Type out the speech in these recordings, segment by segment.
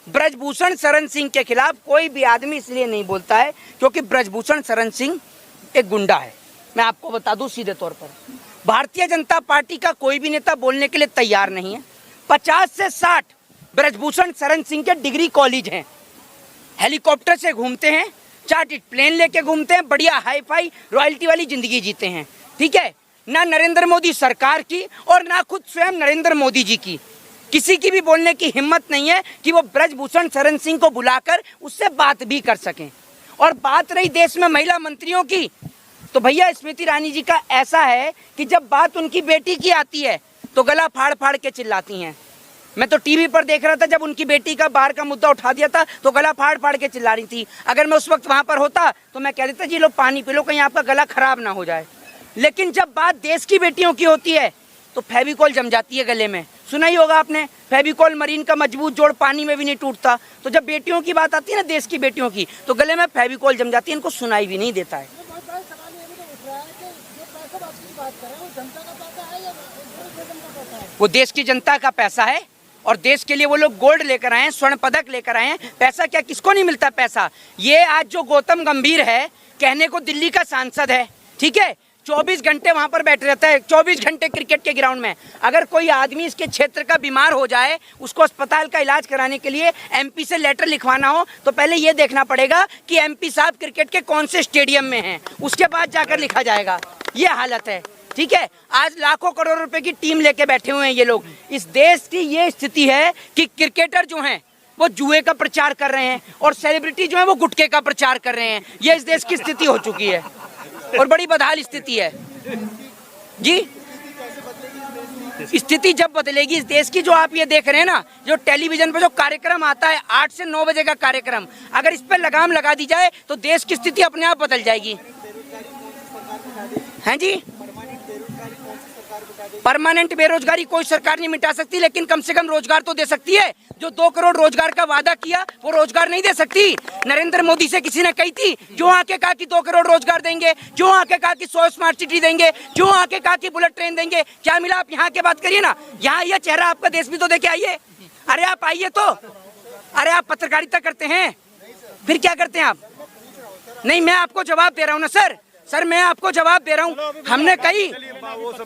ब्रजभूषण शरण सिंह के खिलाफ कोई भी आदमी इसलिए नहीं बोलता है क्योंकि ब्रजभूषण शरण सिंह एक गुंडा है। मैं आपको बता दूं सीधे तौर पर, भारतीय जनता पार्टी का कोई भी नेता बोलने के लिए तैयार नहीं है। 50 से 60 ब्रजभूषण शरण सिंह के डिग्री कॉलेज हैं, हेलीकॉप्टर से घूमते हैं, चार्टर्ड प्लेन लेके घूमते हैं, बढ़िया हाई फाई रॉयल्टी वाली जिंदगी जीते हैं। ठीक है, ना नरेंद्र मोदी सरकार की और ना खुद स्वयं नरेंद्र मोदी जी की किसी की भी बोलने की हिम्मत नहीं है कि वो ब्रजभूषण शरण सिंह को बुलाकर उससे बात भी कर सकें। और बात रही देश में महिला मंत्रियों की, तो भैया स्मृति ईरानी जी का ऐसा है कि जब बात उनकी बेटी की आती है तो गला फाड़ फाड़ के चिल्लाती हैं। मैं तो टीवी पर देख रहा था, जब उनकी बेटी का बाहर का मुद्दा उठा दिया था तो गला फाड़ फाड़ के चिल्ला रही थी। अगर मैं उस वक्त वहां पर होता तो मैं कह देता जी लो पानी पी लो, कहीं आपका गला खराब ना हो जाए। लेकिन जब बात देश की बेटियों की होती है तो फेविकॉल जम जाती है गले में। सुना ही होगा आपने, फेविकॉल मरीन का मजबूत जोड़ पानी में भी नहीं टूटता। तो जब बेटियों की बात आती है ना, देश की बेटियों की, तो गले में फेविकॉल जम जाती है, इनको सुनाई भी नहीं देता है। वो देश की जनता का पैसा है और देश के लिए वो लोग गोल्ड लेकर आए हैं, स्वर्ण पदक लेकर आए हैं। पैसा क्या किसको नहीं मिलता पैसा। ये आज जो गौतम गंभीर है, कहने को दिल्ली का सांसद है, ठीक है, 24 घंटे वहां पर बैठे रहता है, 24 घंटे क्रिकेट के ग्राउंड में। अगर कोई आदमी इसके क्षेत्र का बीमार हो जाए, उसको अस्पताल का इलाज कराने के लिए एमपी से लेटर लिखवाना हो, तो पहले ये देखना पड़ेगा कि एमपी साहब क्रिकेट के कौन से स्टेडियम में हैं, उसके बाद जाकर लिखा जाएगा। ये हालत है। ठीक है, आज लाखों करोड़ रुपए की टीम लेके बैठे हुए हैं ये लोग। इस देश की ये स्थिति है कि क्रिकेटर जो हैं वो जुए का प्रचार कर रहे हैं और सेलिब्रिटी जो है वो गुटखे का प्रचार कर रहे हैं। ये इस देश की स्थिति हो चुकी है और बड़ी बदहाल स्थिति है जी। स्थिति जब बदलेगी इस देश की, जो आप ये देख रहे हैं ना, जो टेलीविजन पे जो कार्यक्रम आता है 8 से 9 बजे का कार्यक्रम, अगर इस पर लगाम लगा दी जाए तो देश की स्थिति अपने आप बदल जाएगी। हैं जी, परमानेंट बेरोजगारी कोई सरकार नहीं मिटा सकती, लेकिन कम से कम रोजगार तो दे सकती है। जो 2 करोड़ रोजगार का वादा किया वो रोजगार नहीं दे सकती। नरेंद्र मोदी से किसी ने कही थी, जो आके कहा कि 2 करोड़ रोजगार देंगे, जो आके कहा कि 100 स्मार्ट सिटी देंगे, जो आके कहा कि बुलेट ट्रेन देंगे, क्या मिला? आप यहाँ की बात करिए ना, यहाँ ये चेहरा आपका देश भी तो देखे आइए। अरे आप आइए तो, अरे आप पत्रकारिता करते हैं, फिर क्या करते हैं आप? नहीं, मैं आपको जवाब दे रहा हूँ ना सर, मैं आपको जवाब दे रहा हूँ। हमने कही,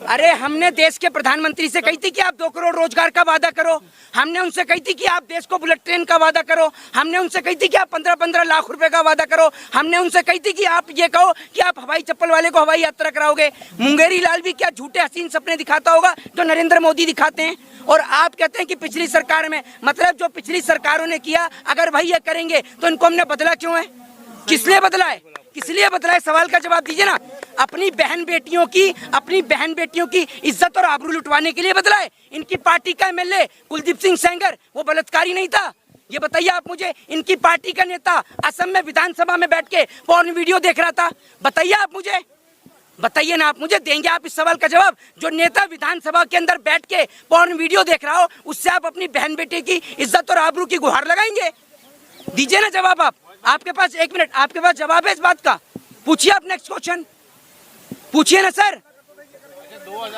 अरे हमने देश के प्रधानमंत्री से कही थी कि आप 2 करोड़ रोजगार का वादा करो। हमने उनसे कही थी कि आप देश को बुलेट ट्रेन का वादा करो। हमने उनसे कही थी कि आप 15-15 लाख रुपए का वादा करो। हमने उनसे कही थी कि आप ये कहो कि आप हवाई चप्पल वाले को हवाई यात्रा कराओगे। मुंगेरी लाल भी क्या झूठे हसीन सपने दिखाता होगा जो नरेंद्र मोदी दिखाते हैं? और आप कहते हैं कि पिछली सरकार में, मतलब जो पिछली सरकारों ने किया, अगर भाई ये करेंगे तो इनको हमने बदला क्यों है? किस लिए बदला है? किस लिए बदला है? सवाल का जवाब दीजिए ना। अपनी बहन बेटियों की इज्जत और आबरू लुटवाने के लिए बदला है। इनकी पार्टी का एमएलए कुलदीप सिंह सेंगर वो बलात्कारी नहीं था? ये बताइए आप मुझे। इनकी पार्टी का नेता असम में विधानसभा में बैठ के पॉर्न वीडियो देख रहा था? बताइए आप मुझे, बताइए ना आप मुझे। देंगे आप इस सवाल का जवाब? जो नेता विधानसभा के अंदर बैठ के पॉर्न वीडियो देख रहा हो, उससे आप अपनी बहन बेटे की इज्जत और आबरू की गुहार लगाएंगे? दीजिए ना जवाब आप। आपके पास 1 मिनट, आपके पास जवाब है इस बात का? पूछिए आप, नेक्स्ट क्वेश्चन पूछिए ना सर।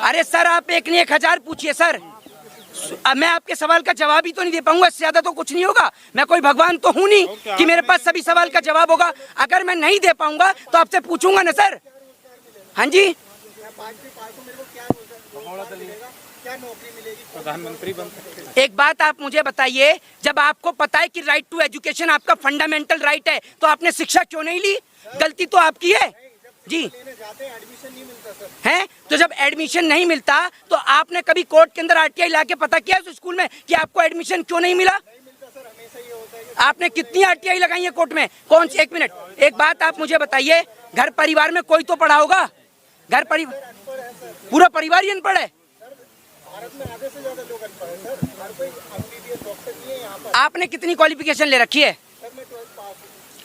अरे सर आप 1 नहीं 1000 पूछिए सर। मैं आपके सवाल का जवाब ही तो नहीं दे पाऊंगा, इससे ज्यादा तो कुछ नहीं होगा। मैं कोई भगवान तो हूं नहीं कि मेरे पास सभी सवाल का जवाब होगा। अगर मैं नहीं दे पाऊंगा तो आपसे पूछूंगा ना सर। हाँ जी, प्रधानमंत्री बन सकते। एक बात आप मुझे बताइए, जब आपको पता है कि राइट टू एजुकेशन आपका फंडामेंटल राइट है, तो आपने शिक्षा क्यों नहीं ली? गलती तो आपकी है जी। एडमिशन नहीं मिलता सर। हैं? तो जब एडमिशन नहीं मिलता तो आपने कभी कोर्ट के अंदर आरटीआई ला के पता किया उस स्कूल में कि आपको एडमिशन क्यों नहीं मिला? आपने कितनी आरटीआई लगाई है कोर्ट में? कौन सी? 1 मिनट, एक बात आप मुझे बताइए, घर परिवार में कोई तो पढ़ा होगा? घर परिवार, पूरा परिवार ही अनपढ़ है? भारत में आधे से ज्यादा लोग अनपढ़ हैं सर। हर कोई एमबीबीएस डॉक्टर नहीं है यहाँ पर। आपने कितनी क्वालिफिकेशन ले रखी है? सर मैं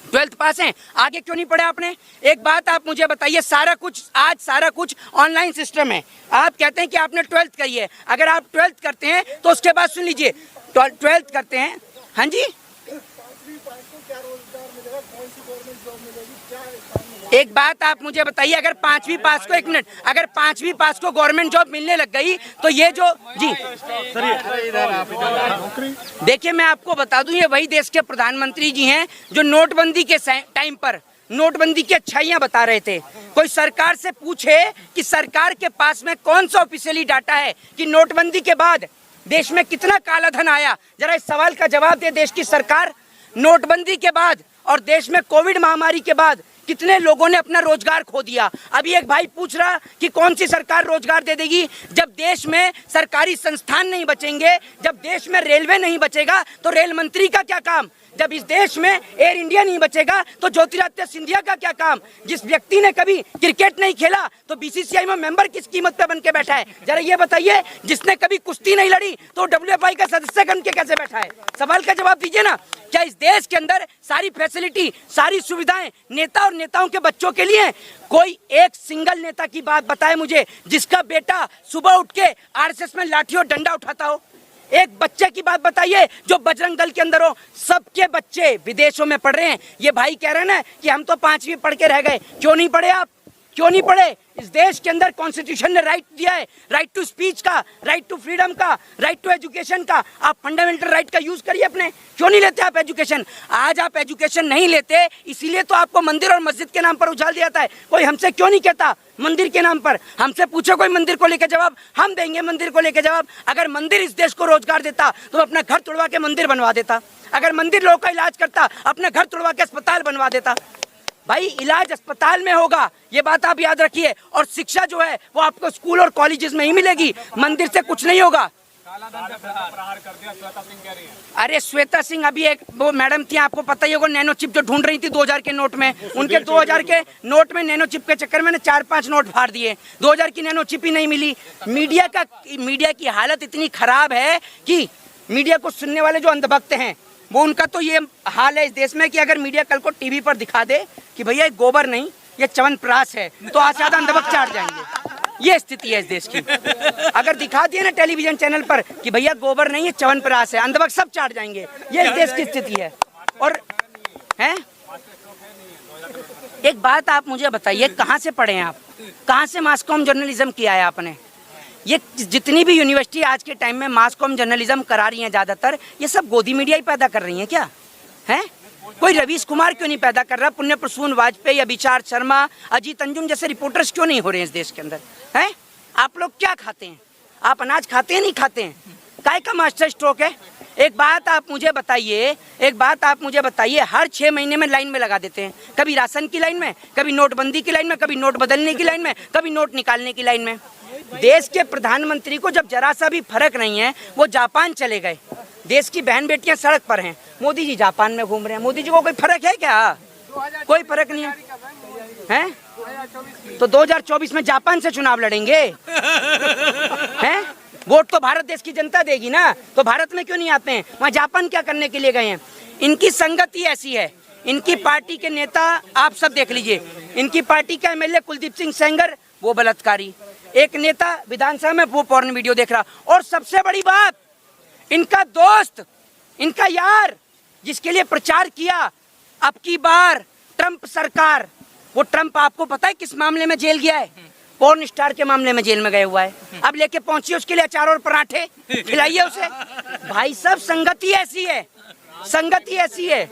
12th पास हैं। आगे क्यों नहीं पढ़े आपने? एक बात आप मुझे बताइए, आज सारा कुछ ऑनलाइन सिस्टम है। आप कहते हैं कि आपने 12th करी है। अगर आप 12th करते हैं तो उसके बाद सुन लीजिए, 12th करते हैं, हाँ जी, एक बात आप मुझे बताइए, अगर 5वीं पास को, एक मिनट, अगर 5वीं पास को गवर्नमेंट जॉब मिलने लग गई तो ये जो जी देखिए, मैं आपको बता दूं, ये वही देश के प्रधानमंत्री जी हैं जो नोटबंदी के टाइम पर नोटबंदी की अच्छाइयां बता रहे थे। कोई सरकार से पूछे कि सरकार के पास में कौन सा ऑफिशियली डाटा है कि नोटबंदी के बाद देश में कितना काला धन आया, जरा इस सवाल का जवाब दे देश की सरकार। नोटबंदी के बाद और देश में कोविड महामारी के बाद कितने लोगों ने अपना रोजगार खो दिया। अभी एक भाई पूछ रहा कि कौन सी सरकार रोजगार दे देगी। जब देश में सरकारी संस्थान नहीं बचेंगे, जब देश में रेलवे नहीं बचेगा तो रेल मंत्री का क्या काम, जब इस देश में एयर इंडिया नहीं बचेगा तो ज्योतिरादित्य सिंधिया का क्या काम। जिस व्यक्ति ने कभी क्रिकेट नहीं खेला तो बीसीसीआई में मेंबर किस कीमत पे बन के बैठा है, जरा ये बताइए। जिसने कभी कुश्ती नहीं लड़ी तो WFI का सदस्य बन के कैसे बैठा है, सवाल का जवाब दीजिए ना। क्या इस देश के अंदर सारी फैसिलिटी, सारी सुविधाएं नेता और नेताओं के बच्चों के लिए? कोई एक सिंगल नेता की बात बताए मुझे जिसका बेटा सुबह उठ के RSS में लाठी और डंडा उठाता हो। एक बच्चे की बात बताइए जो बजरंग दल के अंदर हो। सबके बच्चे विदेशों में पढ़ रहे हैं। ये भाई कह रहे हैं ना कि हम तो 5वीं पढ़ के रह गए। क्यों नहीं पढ़े आप, क्यों नहीं पढ़े? इस देश के अंदर कॉन्स्टिट्यूशन ने राइट दिया है, राइट टू स्पीच का, राइट टू फ्रीडम का, राइट टू एजुकेशन का। आप फंडामेंटल राइट का यूज करिए अपने। क्यों नहीं लेते आप एजुकेशन? आज आप एजुकेशन नहीं लेते, इसीलिए तो आपको मंदिर और मस्जिद के नाम पर उछाल दिया जाता है। कोई हमसे क्यों नहीं कहता मंदिर के नाम पर? हमसे पूछो कोई मंदिर को लेकर जवाब, हम देंगे मंदिर को लेकर जवाब। अगर मंदिर इस देश को रोजगार देता तो अपना घर तोड़वा के मंदिर बनवा देता। अगर मंदिर लोगों का इलाज करता अपना घर तोड़वा के अस्पताल बनवा देता। भाई इलाज अस्पताल में होगा, ये बात आप याद रखिए। और शिक्षा जो है वो आपको स्कूल और कॉलेजेस में ही मिलेगी, मंदिर से कुछ नहीं होगा। अरे श्वेता सिंह अभी एक वो मैडम थी, आपको पता ही होगा, नैनो चिप जो ढूंढ रही थी 2000 के नोट में। उनके 2000 के नोट में नैनो चिप के चक्कर में 4-5 नोट फाड़ दिए। 2000 की नैनो चिप ही नहीं मिली। मीडिया की हालत इतनी खराब है कि मीडिया को सुनने वाले जो अंधभक्त हैं वो, उनका तो ये हाल है इस देश में कि अगर मीडिया कल को टीवी पर दिखा दे कि भैया ये गोबर नहीं ये च्यवनप्राश है तो आज ज्यादा अंधभक्त चाट जाएंगे। ये स्थिति है इस देश की। अगर दिखा दिए ना टेलीविजन चैनल पर कि भैया गोबर नहीं है च्यवनप्राश है, अंधभक्त सब चाट जाएंगे। ये इस देश की स्थिति है। और हैं, एक बात आप मुझे बताइए, कहाँ से पढ़े हैं आप? कहाँ से मास कॉम जर्नलिज्म किया है आपने? ये जितनी भी यूनिवर्सिटी आज के टाइम में मास कॉम जर्नलिज्म करा रही हैं ज्यादातर, ये सब गोदी मीडिया ही पैदा कर रही हैं क्या? हैं? कोई रवीश कुमार क्यों नहीं पैदा कर रहा? पुण्य प्रसून वाजपेयी, अभिचार शर्मा, अजीत अंजुम जैसे रिपोर्टर्स क्यों नहीं हो रहे हैं इस देश के अंदर? हैं? आप लोग क्या खाते हैं? आप अनाज खाते हैं, नहीं खाते हैं? काय का मास्टर स्ट्रोक है? एक बात आप मुझे बताइए, हर 6 महीने में लाइन में लगा देते हैं। कभी राशन की लाइन में, कभी नोटबंदी की लाइन में, कभी नोट बदलने की लाइन में, कभी नोट निकालने की लाइन में। देश के प्रधानमंत्री को जब जरा सा भी फर्क नहीं है, वो जापान चले गए। देश की बहन बेटियां सड़क पर हैं, मोदी जी जापान में घूम रहे हैं। मोदी जी को कोई फर्क है क्या? कोई फर्क नहीं है, हैं? तो 2024 में जापान से चुनाव लड़ेंगे हैं? वोट तो भारत देश की जनता देगी ना, तो भारत में क्यों नहीं आते हैं? वहाँ जापान क्या करने के लिए गए हैं? इनकी संगति ऐसी है। इनकी पार्टी के नेता आप सब देख लीजिए, इनकी पार्टी का MLA कुलदीप सिंह सेंगर वो बलात्कारी, एक नेता विधानसभा में वो पोर्न वीडियो देख रहा, और सबसे बड़ी बात इनका दोस्त, इनका यार जिसके लिए प्रचार किया अब की बार ट्रंप सरकार, वो ट्रंप आपको पता है किस मामले में जेल गया है? पोर्न स्टार के मामले में जेल में गया हुआ है। अब लेके पहुंचिए उसके लिए अचार और पराठे खिलाइए उसे। भाई सब संगति ऐसी है, संगति ऐसी है।